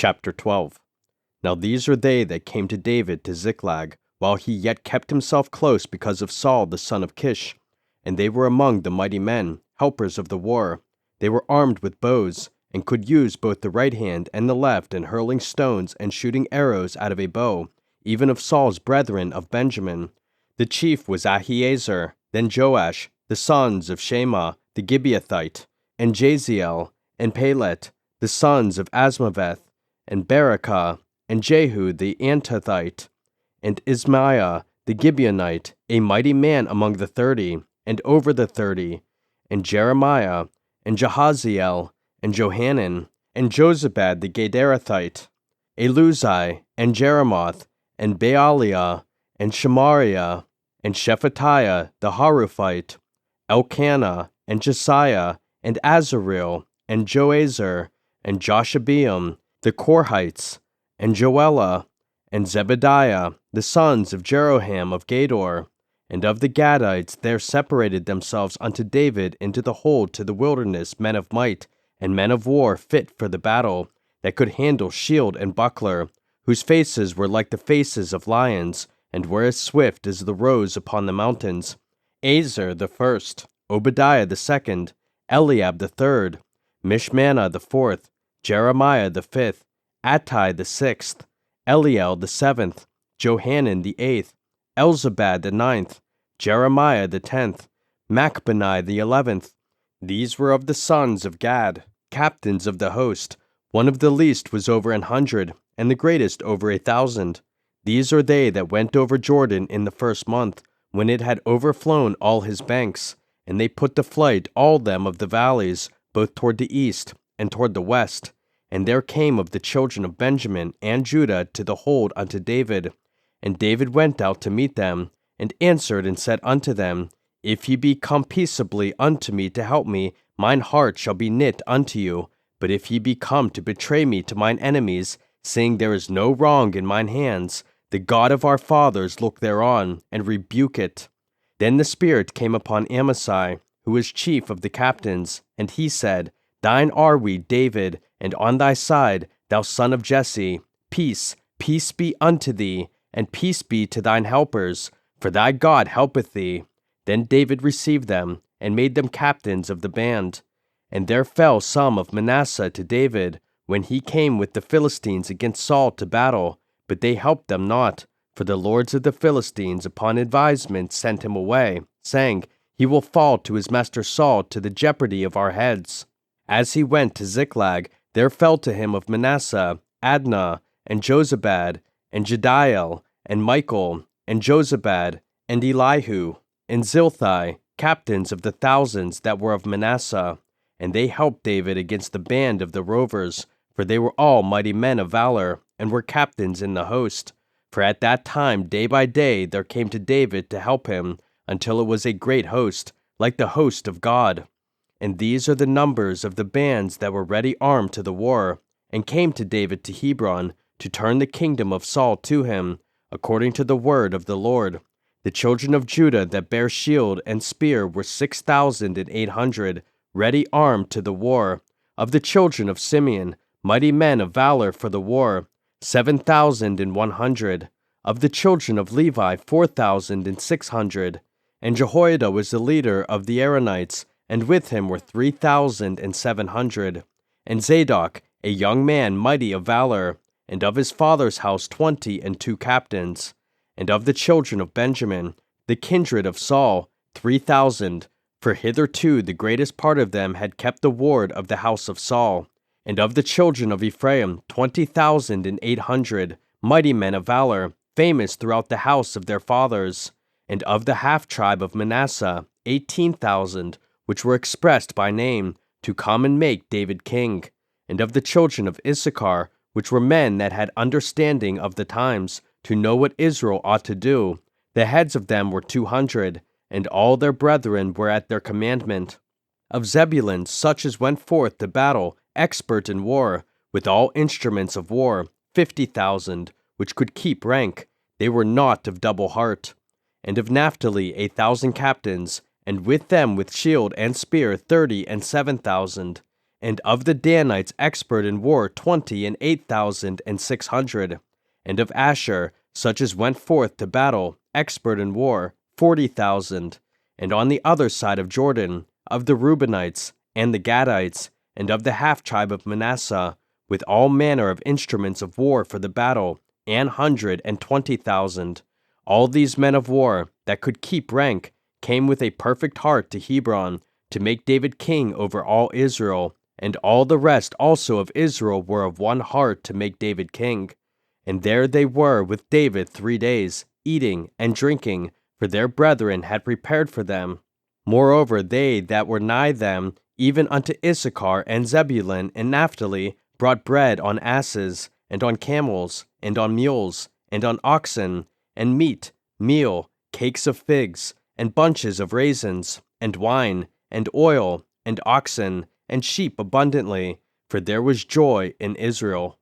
Chapter 12. Now these are they that came to David to Ziklag, while he yet kept himself close because of Saul the son of Kish. And they were among the mighty men, helpers of the war. They were armed with bows, and could use both the right hand and the left in hurling stones and shooting arrows out of a bow, even of Saul's brethren of Benjamin. The chief was Ahiezer, then Joash, the sons of Shema the Gibeathite, and Jaziel, and Pelet, the sons of Asmaveth, and Berakah, and Jehu the Antothite, and Ismaiah the Gibeonite, a mighty man among the 30, and over the 30, and Jeremiah, and Jahaziel, and Johanan, and Jozabad the Gederathite, Eluzai, and Jeremoth, and Baaliah, and Shemariah, and Shephatiah the Haruphite, Elkanah, and Jesiah, and Azareel, and Joazer, and Joshabeam, the Korhites, and Joelah, and Zebediah, the sons of Jeroham of Gedor. And of the Gadites there separated themselves unto David into the hold to the wilderness men of might, and men of war fit for the battle, that could handle shield and buckler, whose faces were like the faces of lions, and were as swift as the roes upon the mountains. Azer the first, Obadiah the second, Eliab the third, Mishmannah the fourth, Jeremiah the fifth, Attai the sixth, Eliel the seventh, Johanan the eighth, Elzabad the ninth, Jeremiah the 10th, Machbani the 11th. These were of the sons of Gad, captains of the host. One of the least was over 100, and the greatest over 1,000. These are they that went over Jordan in the first month, when it had overflown all his banks, and they put to flight all them of the valleys, both toward the east and toward the west. And there came of the children of Benjamin and Judah to the hold unto David. And David went out to meet them, and answered and said unto them, If ye be come peaceably unto me to help me, mine heart shall be knit unto you. But if ye be come to betray me to mine enemies, seeing there is no wrong in mine hands, the God of our fathers look thereon, and rebuke it. Then the Spirit came upon Amasai, who was chief of the captains, and he said, Thine are we, David, and on thy side, thou son of Jesse. Peace, peace be unto thee, and peace be to thine helpers, for thy God helpeth thee. Then David received them, and made them captains of the band. And there fell some of Manasseh to David, when he came with the Philistines against Saul to battle, but they helped them not, for the lords of the Philistines upon advisement sent him away, saying, He will fall to his master Saul to the jeopardy of our heads. As he went to Ziklag, there fell to him of Manasseh, Adnah, and Jozabad, and Jediel, and Michael, and Jozabad, and Elihu, and Zilthai, captains of the thousands that were of Manasseh. And they helped David against the band of the rovers, for they were all mighty men of valor, and were captains in the host. For at that time day by day there came to David to help him, until it was a great host, like the host of God. And these are the numbers of the bands that were ready armed to the war, and came to David to Hebron, to turn the kingdom of Saul to him, according to the word of the Lord. The children of Judah that bare shield and spear were 6,800, ready armed to the war. Of the children of Simeon, mighty men of valor for the war, 7,100. Of the children of Levi, 4,600. And Jehoiada was the leader of the Aaronites, and with him were 3,700. And Zadok, a young man mighty of valor, and of his father's house 22 captains. And of the children of Benjamin, the kindred of Saul, 3,000, for hitherto the greatest part of them had kept the ward of the house of Saul. And of the children of Ephraim 20,800, mighty men of valor, famous throughout the house of their fathers. And of the half-tribe of Manasseh 18,000, which were expressed by name, to come and make David king. And of the children of Issachar, which were men that had understanding of the times, to know what Israel ought to do, the heads of them were 200, and all their brethren were at their commandment. Of Zebulun such as went forth to battle, expert in war, with all instruments of war, 50,000, which could keep rank, they were not of double heart. And of Naphtali 1,000 captains, and with them with shield and spear 37,000. And of the Danites expert in war 28,600. And of Asher, such as went forth to battle, expert in war, 40,000. And on the other side of Jordan, of the Reubenites, and the Gadites, and of the half-tribe of Manasseh, with all manner of instruments of war for the battle, 120,000. All these men of war, that could keep rank, came with a perfect heart to Hebron, to make David king over all Israel. And all the rest also of Israel were of one heart to make David king. And there they were with David 3 days, eating and drinking, for their brethren had prepared for them. Moreover, they that were nigh them, even unto Issachar and Zebulun and Naphtali, brought bread on asses, and on camels, and on mules, and on oxen, and meat, meal, cakes of figs, and bunches of raisins, and wine, and oil, and oxen, and sheep abundantly, for there was joy in Israel.